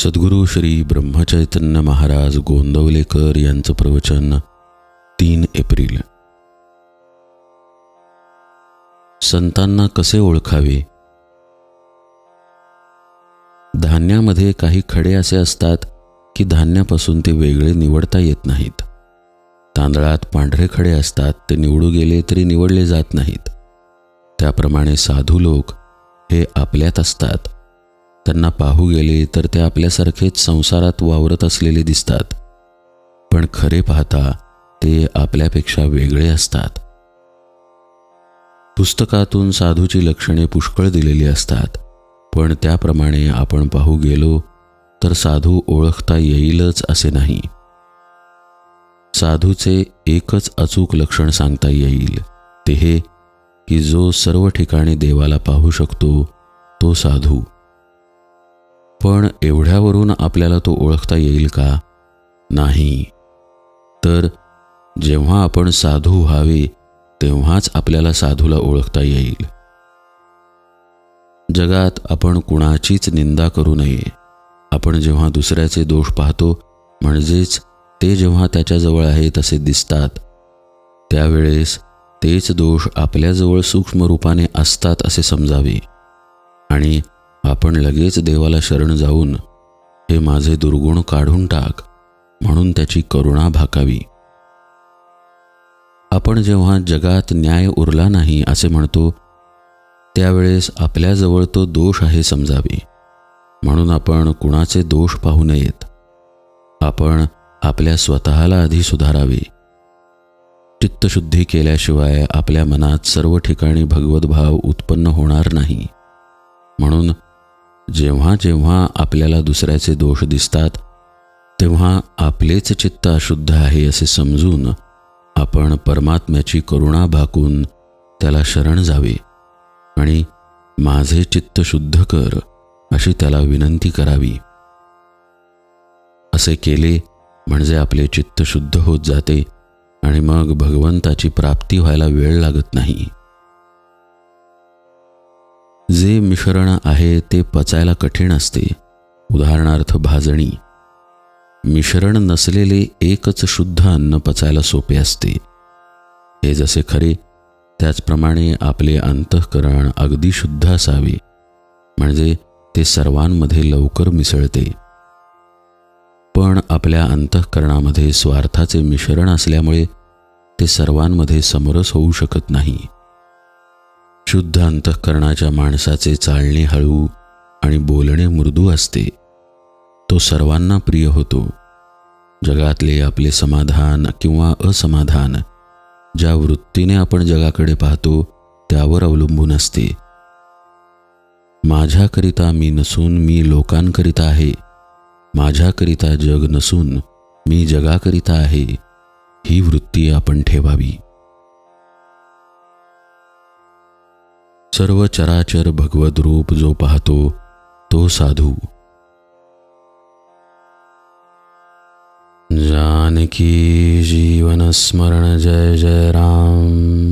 सद्गुरू श्री ब्रह्मचैतन्य महाराज गोंदवलेकर यांचं प्रवचन 3 एप्रिल. संतांना कसे ओळखावे? धान्यामध्ये काही खडे असे असतात की धान्यापासून ते वेगळे निवडता येत नाहीत. तांदळात पांढरे खडे असतात, ते निवडू गेले तरी निवडले जात नाहीत. त्याप्रमाणे साधू लोक हे आपल्यात असतात. त्यांना पाहू गेले तर ते आपल्यासारखेच संसारात वावरत असलेले दिसतात, पण खरे पाहता ते आपल्यापेक्षा वेगळे असतात. पुस्तकातून साधूची लक्षणे पुष्कळ दिलेली असतात, पण त्याप्रमाणे आपण पाहू गेलो तर साधू ओळखता येईलच असे नाही. साधूचे एकच अचूक लक्षण सांगता येईल, ते हे की जो सर्व ठिकाणी देवाला पाहू शकतो तो साधू. पण एवढ्यावरून आपल्याला तो ओळखता येईल का? नाही. तर जेव्हा आपण साधू व्हावे तेव्हाच आपल्याला साधूला ओळखता येईल. जगात आपण कुणाचीच निंदा करू नये. आपण जेव्हा दुसऱ्याचे दोष पाहतो, म्हणजेच ते जेव्हा त्याच्याजवळ आहे तसे दिसतात, त्यावेळेस तेच दोष आपल्याजवळ सूक्ष्म रूपाने असतात असे समजावे आणि आपण लगेच देवाला शरण जाऊन हे माझे दुर्गुण काढून टाक म्हणून त्याची करुणा भाकावी. आपण जेव्हा जगात न्याय उरला नाही असे म्हणतो, त्यावेळेस आपल्याजवळ तो दोष आहे समजावे, म्हणून आपण कुणाचे दोष पाहू नयेत. आपण आपल्या स्वतःला आधी सुधारावे. चित्तशुद्धी केल्याशिवाय आपल्या मनात सर्व ठिकाणी भगवद्भाव उत्पन्न होणार नाही. म्हणून जेव्हा जेव्हा आपल्याला दुसऱ्याचे दोष दिसतात, तेव्हा आपलेच चित्त अशुद्ध आहे असे समजून आपण परमात्म्याची करुणा भाकून त्याला शरण जावे आणि माझे चित्त शुद्ध कर अशी त्याला विनंती करावी. असे केले म्हणजे आपले चित्त शुद्ध होत जाते आणि मग भगवंताची प्राप्ती व्हायला वेळ लागत नाही. जे मिश्रण आहे ते पचायला कठीण असते. उदाहरणार्थ भाजणी. मिश्रण नसलेले एकच शुद्ध अन्न पचायला सोपे असते. हे जसे खरे, त्याचप्रमाणे आपले अंतःकरण अगदी शुद्ध असावे, म्हणजे ते सर्वांमध्ये लवकर मिसळते. पण आपल्या अंतःकरणामध्ये स्वार्थाचे मिश्रण असल्यामुळे ते सर्वांमध्ये समरस होऊ शकत नाही. शुद्ध अंतःकरणाच्या माणसाचे चालणे हळू आणि बोलणे मृदू असते. तो सर्वांना प्रिय होतो. जगातले आपले समाधान किंवा असमाधान ज्या वृत्तीने आपण जगाकडे पाहतो त्यावर अवलंबून असते. माझ्याकरिता मी नसून मी लोकांकरिता आहे, माझ्याकरिता जग नसून मी जगाकरिता आहे, ही वृत्ती आपण ठेवावी. सर्व चराचर भगवद रूप जो पाहतो तो साधू. जानकी जीवन स्मरण जय जय राम.